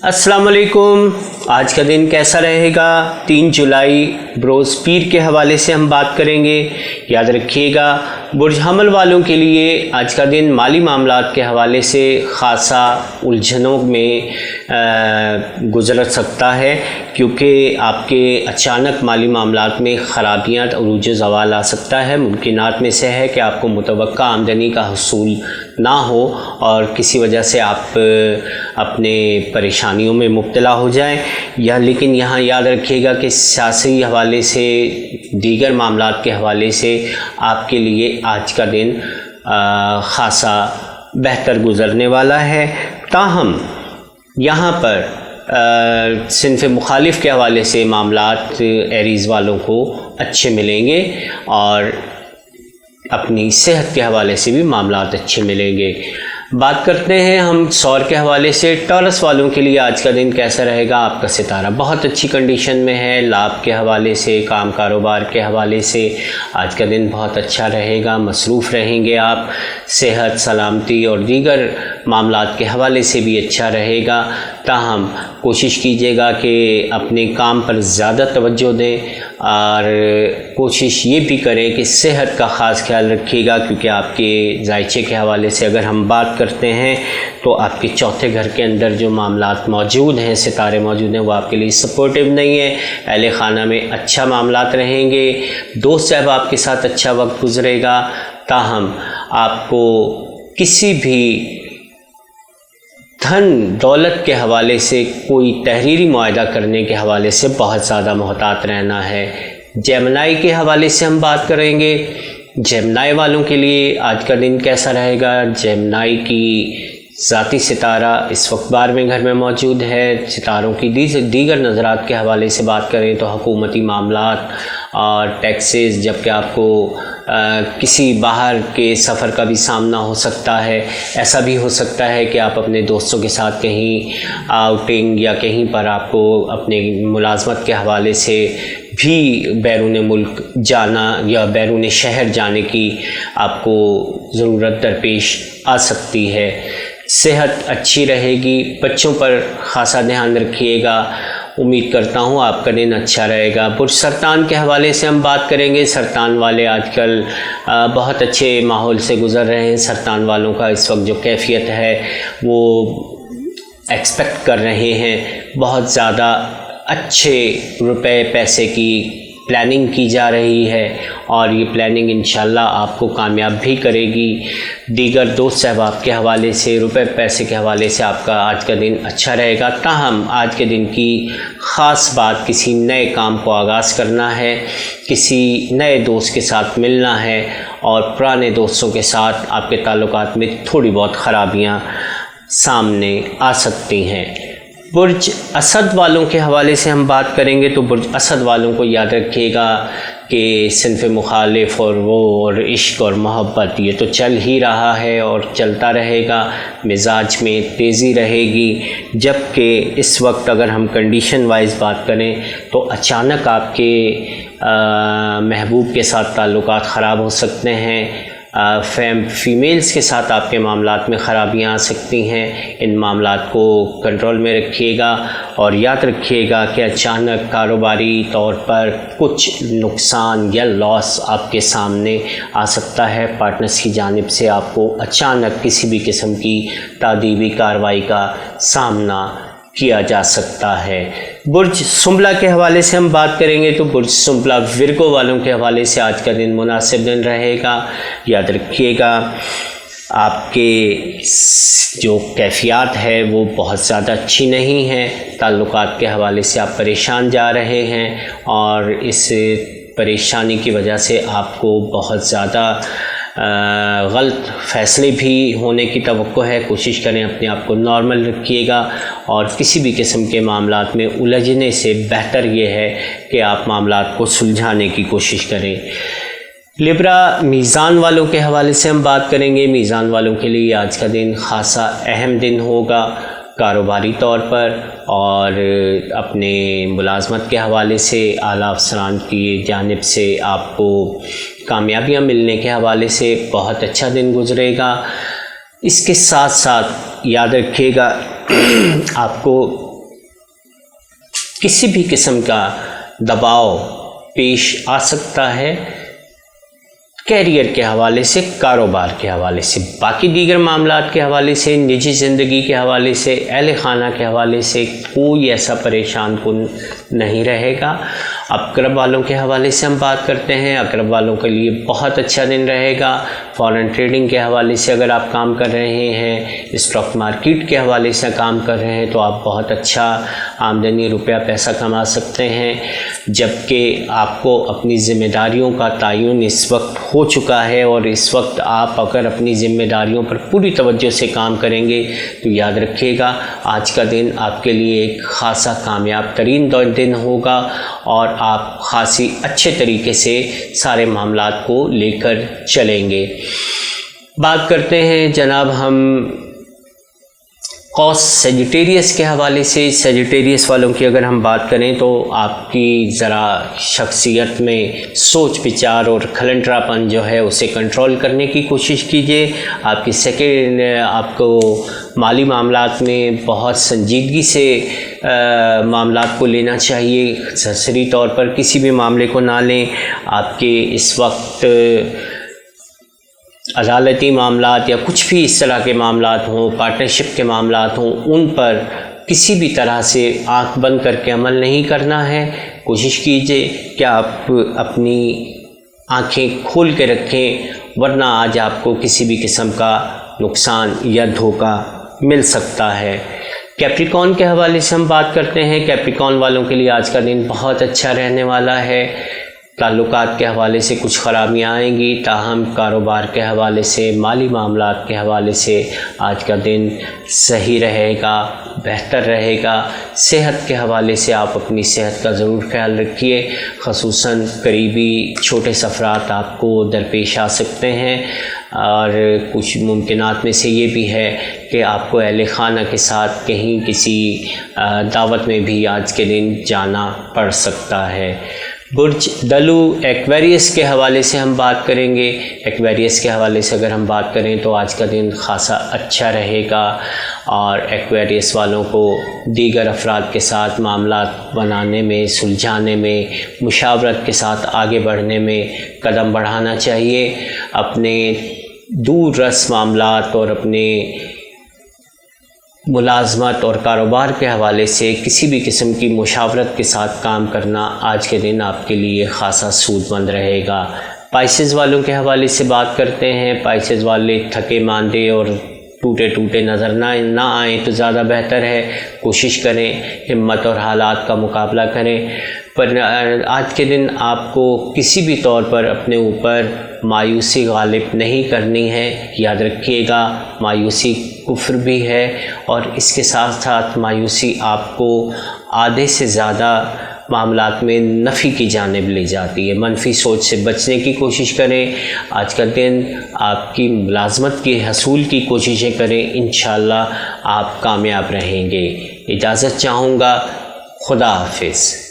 अस्सलाम वालेकुम। आज का दिन कैसा रहेगा? 3 जुलाई बरोज़ पीर के हवाले से हम बात करेंगे। याद रखिएगा, बुर्ज हमल वालों के लिए आज का दिन माली मामलात के हवाले से ख़ासा उलझनों में गुज़र सकता है, क्योंकि आपके अचानक माली मामलात में ख़राबियाँ अरूज ज़वाल आ सकता है। मुमकिनात में से है कि आपको मुतवक्का आमदनी का हसूल ना हो और किसी वजह से आप अपने परेशानियों में मुब्तला हो जाएं। लेकिन यहाँ याद रखिएगा कि सियासी हवाले से, दीगर मामलात के हवाले से आपके लिए आज का दिन ख़ासा बेहतर गुज़रने वाला है। ताहम यहाँ पर सिन्फ़ मुखालिफ के हवाले से मामलात एरीज़ वालों को अच्छे मिलेंगे और अपनी सेहत के हवाले से भी मामलात अच्छे मिलेंगे। बात करते हैं हम सौर के हवाले से। टॉरस वालों के लिए आज का दिन कैसा रहेगा? आपका सितारा बहुत अच्छी कंडीशन में है। लाभ के हवाले से, काम कारोबार के हवाले से आज का दिन बहुत अच्छा रहेगा। मसरूफ़ रहेंगे आप। सेहत, सलामती और दीगर मामलात के हवाले से भी अच्छा रहेगा। ताहम कोशिश कीजिएगा कि अपने काम पर ज़्यादा तवज्जो दें और कोशिश ये भी करें कि सेहत का ख़ास ख्याल रखिएगा, क्योंकि आपके जायचे के हवाले से अगर हम बात करते हैं तो आपके चौथे घर के अंदर जो मामलात मौजूद हैं, सितारे मौजूद हैं, वो आपके लिए सपोर्टिव नहीं है। अहले खाना में अच्छा मामलात रहेंगे। दोस्त साहब आपके साथ अच्छा वक्त गुजरेगा। ताहम आपको किसी भी धन दौलत के हवाले से कोई तहरीरी मुआहदा करने के हवाले से बहुत ज़्यादा मोहतात रहना है। जेमिनी के हवाले से हम बात करेंगे। जेमिनी वालों के लिए आज का दिन कैसा रहेगा? जेमिनी की ज़ाती सितारा इस वक्त 12वें घर में मौजूद है। सितारों की दीगर नज़रात के हवाले से बात करें तो हुकूमती मामलात और टैक्सेस, जबकि आपको किसी बाहर के सफ़र का भी सामना हो सकता है। ऐसा भी हो सकता है कि आप अपने दोस्तों के साथ कहीं आउटिंग या कहीं पर आपको अपने मुलाजमत के हवाले से भी बैरून मुल्क जाना या बैरून शहर जाने की आपको ज़रूरत दरपेश आ सकती है। सेहत अच्छी रहेगी। बच्चों पर ख़ासा ध्यान रखिएगा। उम्मीद करता हूँ आपका दिन अच्छा रहेगा। बुर्ज सरतान के हवाले से हम बात करेंगे। सरतान वाले आजकल बहुत अच्छे माहौल से गुज़र रहे हैं। सरतान वालों का इस वक्त जो कैफियत है वो एक्सपेक्ट कर रहे हैं। बहुत ज़्यादा अच्छे रुपए पैसे की प्लानिंग की जा रही है और ये प्लानिंग इंशाल्लाह आपको कामयाब भी करेगी। दीगर दोस्त सहबाब के हवाले से, रुपए पैसे के हवाले से आपका आज का दिन अच्छा रहेगा। ताहम आज के दिन की ख़ास बात, किसी नए काम को आगाज़ करना है, किसी नए दोस्त के साथ मिलना है और पुराने दोस्तों के साथ आपके ताल्लुकात में थोड़ी बहुत ख़राबियाँ सामने आ सकती हैं। बुर्ज असद वालों के हवाले से हम बात करेंगे तो बुर्ज असद वालों को याद रखिएगा कि सिन्फ़ मुखालिफ और वो और इश्क और मोहब्बत ये तो चल ही रहा है और चलता रहेगा। मिजाज में तेज़ी रहेगी, जबकि इस वक्त अगर हम कंडीशन वाइज बात करें तो अचानक आपके महबूब के साथ ताल्लुकात ख़राब हो सकते हैं। फीमेल्स के साथ आपके मामलात में ख़राबियाँ आ सकती हैं। इन मामलात को कंट्रोल में रखिएगा और याद रखिएगा कि अचानक कारोबारी तौर पर कुछ नुकसान या लॉस आपके सामने आ सकता है। पार्टनर्स की जानिब से आपको अचानक किसी भी किस्म की तादीबी कार्रवाई का सामना किया जा सकता है। बुर्ज सुंबला के हवाले से हम बात करेंगे तो बुर्ज सुंबला विर्गो वालों के हवाले से आज का दिन मुनासिब दिन रहेगा। याद रखिएगा, आपके जो कैफियत है वो बहुत ज़्यादा अच्छी नहीं है। ताल्लुकात के हवाले से आप परेशान जा रहे हैं और इस परेशानी की वजह से आपको बहुत ज़्यादा गलत फ़ैसले भी होने की तवक्को है। कोशिश करें अपने आप को नॉर्मल रखिएगा और किसी भी किस्म के मामलात में उलझने से बेहतर ये है कि आप मामलात को सुलझाने की कोशिश करें। लिब्रा मीज़ान वालों के हवाले से हम बात करेंगे। मीज़ान वालों के लिए आज का दिन ख़ासा अहम दिन होगा कारोबारी तौर पर और अपने मुलाजमत के हवाले से, आला अफसरान की जानिब से आपको कामयाबियाँ मिलने के हवाले से बहुत अच्छा दिन गुजरेगा। इसके साथ साथ याद रखिएगा आपको किसी भी किस्म का दबाव पेश आ सकता है कैरियर के हवाले से, कारोबार के हवाले से। बाकी दीगर मामलात के हवाले से, निजी ज़िंदगी के हवाले से, अहल खाना के हवाले से कोई ऐसा परेशान कुन नहीं रहेगा। अक़रब वालों के हवाले से हम बात करते हैं। अक़रब वालों के लिए बहुत अच्छा दिन रहेगा। फॉरेन ट्रेडिंग के हवाले से अगर आप काम कर रहे हैं, स्टॉक मार्केट के हवाले से काम कर रहे हैं, तो आप बहुत अच्छा आमदनी रुपया पैसा कमा सकते हैं। जबकि आपको अपनी ज़िम्मेदारियों का तयन इस वक्त हो चुका है, और इस वक्त आप अगर अपनी ज़िम्मेदारियों पर पूरी तवज्जो से काम करेंगे तो याद रखिएगा आज का दिन आपके लिए एक ख़ासा कामयाब तरीन दिन होगा, और आप ख़ासी अच्छे तरीके से सारे मामलात को लेकर चलेंगे। बात करते हैं जनाब हम कौस सेजिटेरियस के हवाले से। सेजिटेरियस वालों की अगर हम बात करें तो आपकी ज़रा शख्सियत में सोच विचार और खलंडरापन जो है उसे कंट्रोल करने की कोशिश कीजिए। आपको माली मामलात में बहुत संजीदगी से मामलात को लेना चाहिए। सरसरी तौर पर किसी भी मामले को ना लें। आपके इस वक्त अदालती मामलात या कुछ भी इस तरह के मामलात हों, पार्टनरशिप के मामलात हों, उन पर किसी भी तरह से आंख बंद करके अमल नहीं करना है। कोशिश कीजिए कि आप अपनी आंखें खोल के रखें, वरना आज आपको किसी भी किस्म का नुकसान या धोखा मिल सकता है। कैप्रिकॉन के हवाले से हम बात करते हैं। कैप्रिकॉन वालों के लिए आज का दिन बहुत अच्छा रहने वाला है। ताल्लुकात के हवाले से कुछ ख़राबियाँ आएंगी, ताहम कारोबार के हवाले से, माली मामलात के हवाले से आज का दिन सही रहेगा, बेहतर रहेगा। सेहत के हवाले से आप अपनी सेहत का ज़रूर ख्याल रखिए। ख़ुसूसन करीबी छोटे सफ़रात आपको दरपेश आ सकते हैं, और कुछ मुमकिनात में से ये भी है कि आपको अहले खाना के साथ कहीं किसी दावत में भी आज के दिन जाना पड़ सकता है। बुर्ज दलू एक्वेरियस के हवाले से हम बात करेंगे। एक्वेरियस के हवाले से अगर हम बात करें तो आज का दिन ख़ासा अच्छा रहेगा, और एक्वेरियस वालों को दीगर अफराद के साथ मामलात बनाने में, सुलझाने में, मुशावरत के साथ आगे बढ़ने में कदम बढ़ाना चाहिए। अपने दूर रस मामलात और अपने मुलाजमत और कारोबार के हवाले से किसी भी किस्म की मुशावरत के साथ काम करना आज के दिन आपके लिए ख़ासा सूदमंद रहेगा। पाइसेस वालों के हवाले से बात करते हैं। पाइसेस वाले थके मांदे और टूटे टूटे नज़र ना आएँ तो ज़्यादा बेहतर है। कोशिश करें, हिम्मत और हालात का मुकाबला करें। पर आज के दिन आपको किसी भी तौर पर अपने ऊपर मायूसी गालिब नहीं करनी है। याद रखिएगा, मायूसी कुफ्र भी है, और इसके साथ साथ मायूसी आपको आधे से ज़्यादा मामलात में नफ़ी की जानिब ले जाती है। मनफी सोच से बचने की कोशिश करें। आज का दिन आपकी मुलाजमत की हसूल की कोशिशें करें, इंशाअल्लाह आप कामयाब रहेंगे। इजाज़त चाहूँगा। खुदा हाफिज़।